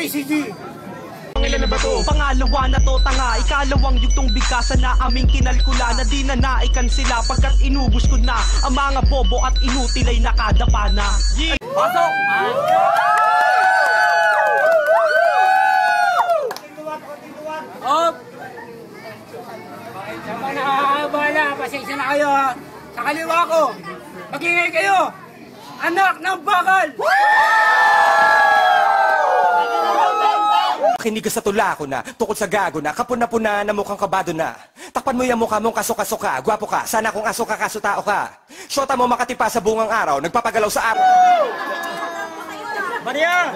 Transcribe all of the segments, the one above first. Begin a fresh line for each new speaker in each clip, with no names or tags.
ACG!
Ilan na ba to? Pangalawa na to tanga. Ikalawang yugtong bigkasan na aming kinalkula na di na naikansila pagkat inubos ko na ang mga bobo at inutil ay nakadapa na.
Pasok! Op! Saka nakakabala, pasensya na kayo ha. Sa kaliwa ko, mag-ingay kayo! Anak ng bakal!
Kinig ka sa tula ko na, tukol sa gago na, kapuna-puna na mukhang kabado na. Takpan mo yung mukha mong kaso-kaso ka, gwapo ka, sana kung aso ka kaso tao ka. Shota mo makatipa sa bungang araw, nagpapagalaw sa araw.
Maria!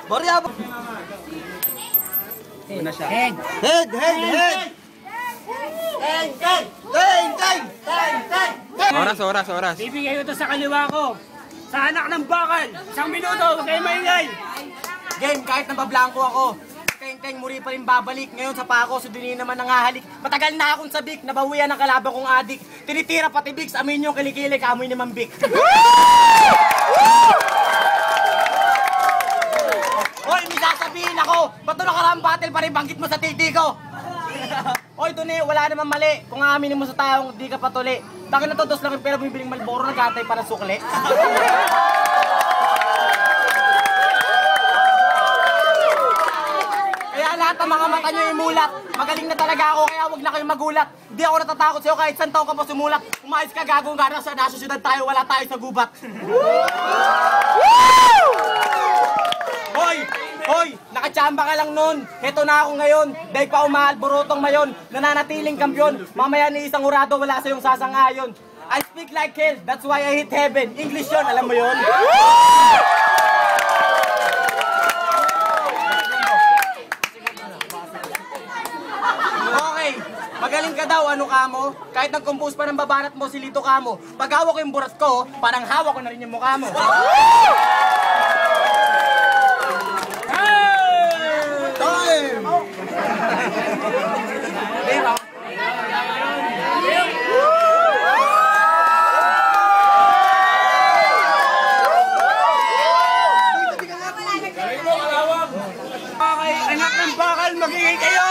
Maria!
Una siya. Head!
Head! Head! Head!
Teng! Teng! Teng! Teng! Teng! Teng!
Oras.
Bibigay ko ito sa kaliwa ko. Sa anak ng bakal. 1 minuto, huwag kayo maingay. Game, kahit nabablangko ako. Teng-teng, muri pa rin babalik. Ngayon sa pako, sudinin naman nangahalik. Matagal na akong sabik, nabawian ng kalaban kong adik. Tinitira pati bigs, amin yung kilikili, kamoy ni Mambik. Hoy, may sasabihin ako. Ba't ito nakaraang battle pa rin banggit mo sa titi ko? Hoy, Tuni, wala naman mali. Kung aaminin mo sa taong di ka patuli. Takin na todos lang yung pera bibiling Malboro, nagkatay para sukli. Lahat ng mga mata nyo imulat. Magaling na talaga ako, kaya wag na kayong magulat. Di ako natatakot sa'yo kahit saan taon ka pa sumulat. Umayos ka, gagong gana sa nasa syudad tayo, wala tayo sa gubat. Hoy! Hoy! Nakachamba ka lang nun. Heto na ako ngayon. Dahil pa umaalborotong mayon. Nananatiling kampyon. Mamaya ni isang urado, wala sa yung sasangayon. I speak like hell, that's why I hit heaven. English yun, alam mo yun? Magaling ka daw, ano ka mo? Kahit nag-compose pa ng babanat mo, silito ka mo. Pag hawak ko yung burat ko, parang hawak ko na rin yung mukha mo. Time! Okay, anak ng bakal, magiging kayo!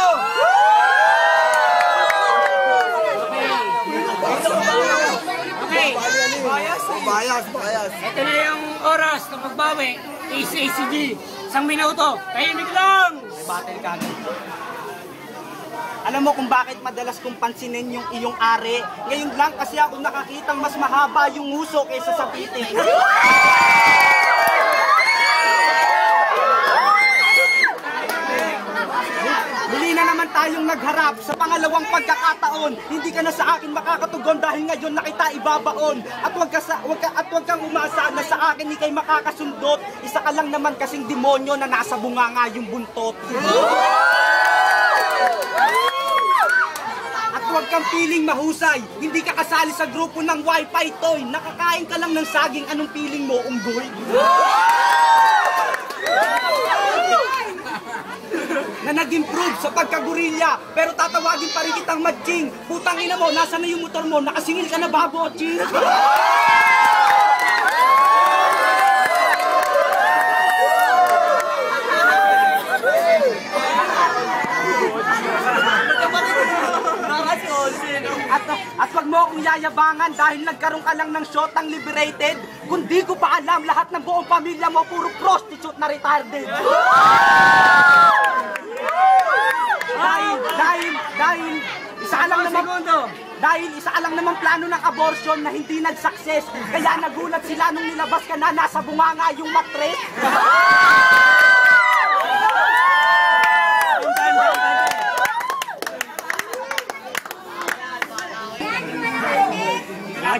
Bias. Ito na yung oras na pagbawi. ACG. 1 minuto. Tahimik lang. May battle ka.
Alam mo kung bakit madalas kong pansinin yung iyong ari? Ngayon lang kasi ako nakakitang mas mahaba yung uso kaysa sa pitik. Muli na naman tayong nagharap sa pangalawang pagkakataon. Hindi ka na sa akin makakatugon dahil ngayon na kita ibabaon. At wag kang umasa na sa akin ikay makakasundot. Isa ka lang naman kasing demonyo na nasa bunganga yung buntot. At wag kang piling mahusay. Hindi ka kasali sa grupo ng Wi-Fi toy. Nakakain ka lang ng saging, anong piling mo, unggoy? Na nag-improve sa pagkagurilya, pero tatawagin pa rin kitang matching. Putang ina mo, nasa na yung motor mo? Nakasingil ka na ba, boching? At wag mo akong yayabangan dahil nagkaroon ka lang ng shotang liberated. Kung di ko pa alam, lahat ng buong pamilya mo puro prostitute na retarded. Dahil isa lang naman plano ng abortion na hindi nag-success. Kaya nagulat sila nung nilabas ka na nasa bunganga yung matres.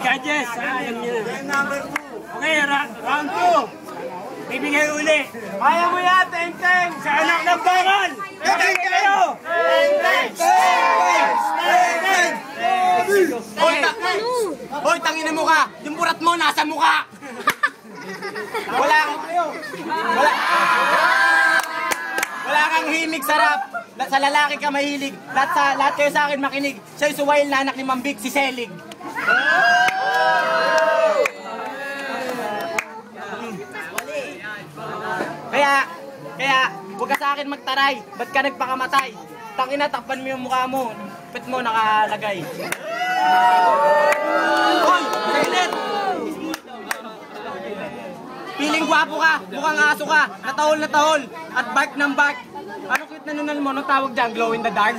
Judges, alam niyo na. Okay, round 2. Bibigay uli. Kaya mo yan, Teng-teng! Sa anak ng bakal! Teng-teng kayo! Teng-teng! Teng-teng!
Hoy, tangina mo ka! Yung burat mo nasa mukha! Wala kang himig sarap. Sa lalaki ka mahilig. Lahat kayo sa akin makinig. Siya'y suwail na anak ni Mambik, si Selig. Kaya
Huwag ka sa akin magtaray. Ba't ka nagpakamatay? Tangina, takpan mo yung mukha mo. Pit mo nakalagay. Hoy! Kailit! Piling gwapo ka, mukhang aso ka, natahol na tahol, at bark ng bark. Anong cute na nunal mo? Anong tawag dyan? Glow in the dark?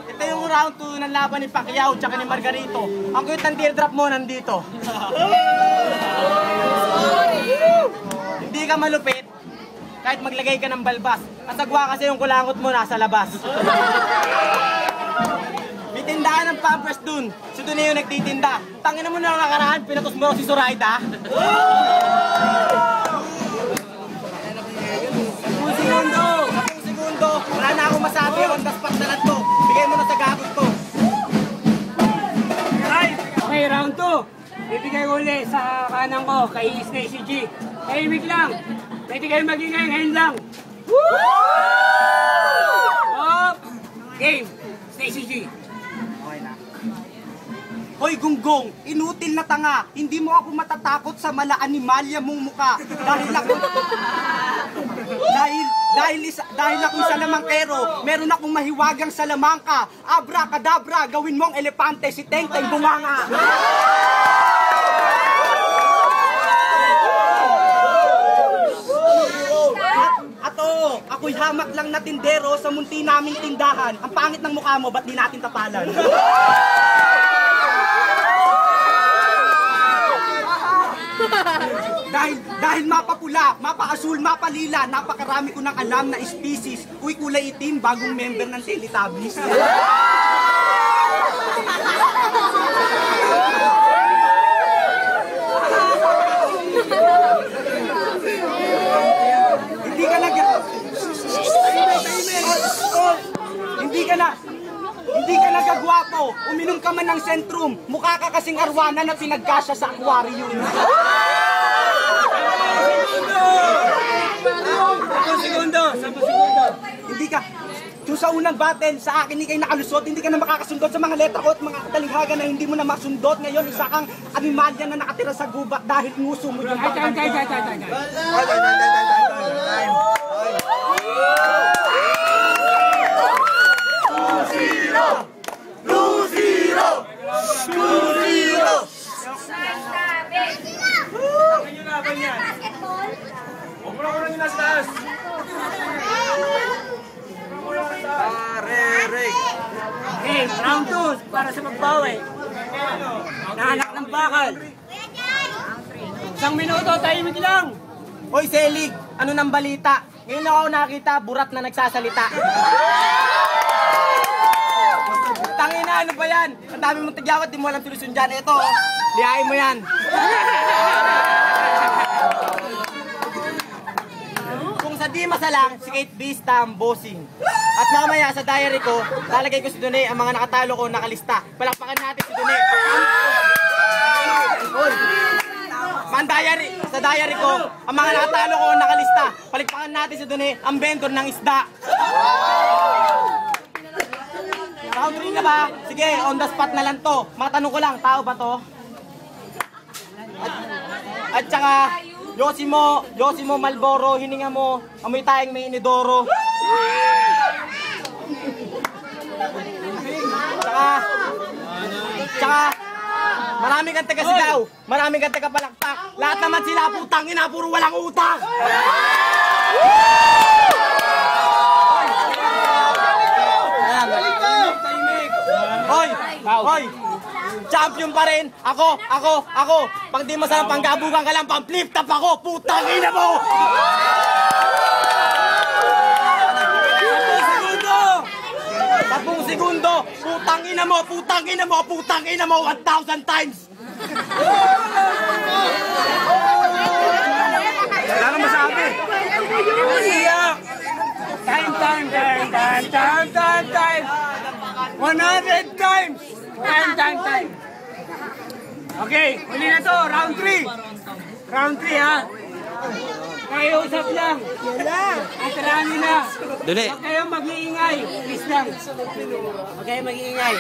Ito yung round 2 ng laban ni Pacquiao tsaka ni Margarito. Ang cute ng teardrop mo nandito. Hindi ka malupit, kahit maglagay ka ng balbas. Kasagwa kasi yung kulangot mo nasa labas. May tindahan ng Pampers dun. Si dun na yung nagtitinda. Tangina mo na nakaraan, pinatos mo si Zoraida. 10 segundo. Wala na akong masabi. On the spot na lang to. Bigay mo na sa gagod ko.
Okay, round 2. Bibigay ko ulit sa kanan ko kay Stacy G. Tahimik lang. Pwede kayo magingay ngayon lang. Up! Game! Stacy G.
Hoy Gunggong, inutil na tanga. Hindi mo ako matatakot sa mala-animalya mong muka. Dahil ako isa namang kero, meron akong mahiwagang salamangka. Abra kadabra, gawin mong elepante, si Teng Teng bumanga. At oo, ako'y hamak lang na tindero sa munti naming tindahan. Ang pangit ng mukha mo, ba't di natin tapalan? Dahil mapapula, mapaasul, mapalila, napakarami ko ng alam na species. Uy, kulay itim, bagong member ng Teletubbies. Hindi ka nagagwapo, uminom ka man ng Centrum, mukha ka kasing arwana na pinagkasya sa aquarium.
10 segundo.
Hindi ka, yung sa unang battle, sa akin hindi kayo nakalusot, hindi ka na makakasundot sa mga letra ko at mga talinghaga na hindi mo na masundot. Ngayon, isa kang animalya na nakatira sa gubat dahil nguso mo yung
Time. Okay, round 2 para sa magbawi. Nahanak ng bakal. 1 minuto, tahimik lang.
Hoy Selig, ano nang balita? Ngayon ako nakita, burat na nagsasalita. Tangina, ano ba yan? Ang dami mong tagyawat, di mo alam solusyon dyan. Ito, lihain mo yan. Kung sa di masalang, si Kate Vista ang bossing. At mamaya sa diary ko, lalagay ko si Dune ang mga nakatalo ko nakalista. Palakpakan natin si Dune. Sa diary ko, ang mga nakatalo ko nakalista. Palakpakan natin si Dune ang vendor ng isda. Round 3 na ba? Sige, on the spot na lang to. Matanong ko lang, tao ba to? At saka, Yosimo Malboro, hininga mo, amoy tayong may inidoro. Tsaka, maraming kang taga-sigaw, maraming kang taga-palakpak. Lahat naman sila putang ina, puro walang utang. Hoy! Champion pa rin! Ako! Pag di masarap panggabugan ka lang, pang flip top ako! Putang ina mo! 10 segundo! Putang ina mo! 1,000 times!
Wala nang masabi.
Time. 100 times! Time. Okay, huli na to, round 3. Round 3 ha. Kayo usap lang. Atranin na.
Dali.
Huwag kayong mag-iingay. Please lang. Huwag kayong mag-iingay.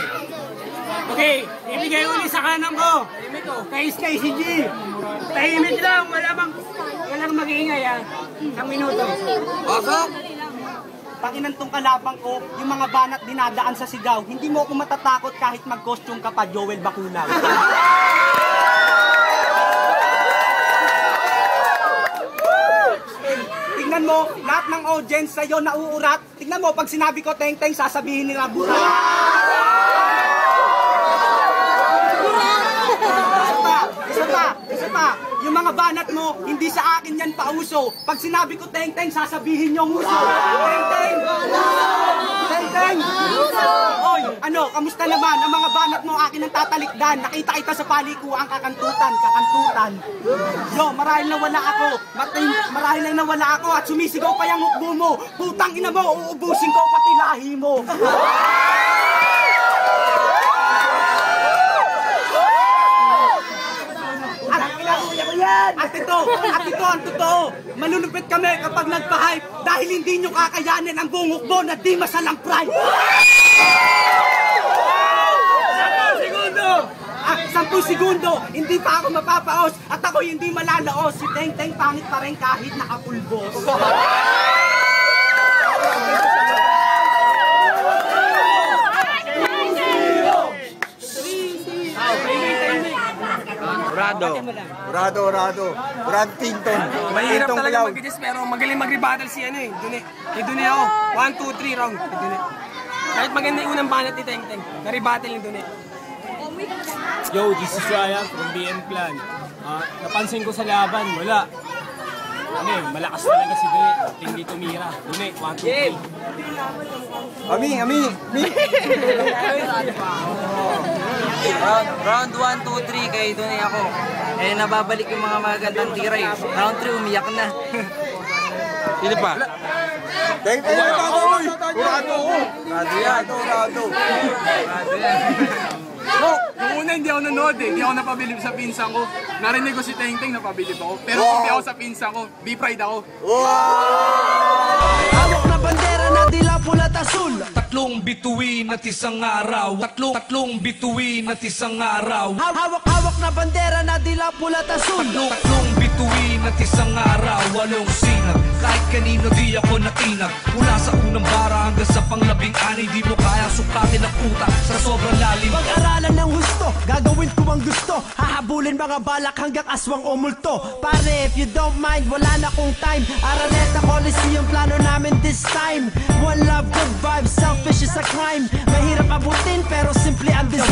Okay, ibigay uli sa kanan ko. Kay Stacy G. Tahimik lang, walang mag-iingay ha. Isang minuto.
Pasok!
Tanginan tong kalabang ko, yung mga banat dinadaan sa sigaw. Hindi mo ako matatakot kahit mag-costume ka pa, Joel Bakunaw. Tingnan mo, lahat ng audience sa'yo nauurat. Tingnan mo, pag sinabi ko teng-teng, sasabihin nila burak. Isa pa, yung mga banat mo, hindi sa akin yan pauso. Pag sinabi ko teng-teng, sasabihin nyo muso. Teng-teng! Teng-teng! Oy, ano, kamusta naman? Ang mga banat mo, akin ang tatalikdan. Nakita kita sa palikuang kakantutan. Yo, marahil na wala ako. Marahil lang na wala ako at sumisigaw pa yung hukbo mo. Putang ina mo, uubusin ko pati lahi mo. At ito ang totoo. Malulupit kami kapag nagpa-hype dahil hindi nyo kakayanin ang buong hukbo na di masalang pride.
10 segundo!
10 segundo, hindi pa ako mapapaos at ako hindi malalaos. Si Teng-Teng pangit pa rin kahit nakapulbos.
Brad Tinton.
Mahirap
Tintong
talaga
Pilaw.
mag-adjust pero magaling mag-rebuttal si ano eh. Dune ako. 1, 2, 3 round. Dune. Kahit maganda yung unang banat ni Teng-Teng. Na-rebuttal ni Dune.
Yo, this is Ryan from BM Clan. Napansin ko sa laban, wala. Malakas talaga si Dre. Hindi tumira. Dune, 1, 2, 3.
Ami.
Round 1, 2, 3 kay Dune ako. Nababalik yung mga magandang tira eh. Round 3 umiyak na.
Sino pa?
Nung una hindi ako nanood eh. Hindi ako napabilib sa pinsan ko. Narinig ko si Teng-Teng, napabilib ako. Pero kung ako sa pinsan ko, B-pride ako.
Hawak na bandera na dila pulat asul. Tatlong bituin at isang araw. Tatlong bituin at isang araw. Hawak na bandera na dila pulat asul. Tatlong bituin at isang araw. Walong sinag, kahit kanino di ako natinag. Mula sa unang bara hanggang sa pang-12, di mo kaya sukatin ang utak sa sobrang lalim. Pag-aralan ng husto, gagawin ko ang gusto. Hahabulin mga balak hanggang aswang o multo. Pare, if you don't mind, wala na kong time. Araneta Coliseum, plano namin this time. One love, good vibes, selfish is a crime. Mahirap abutin pero simple ang design.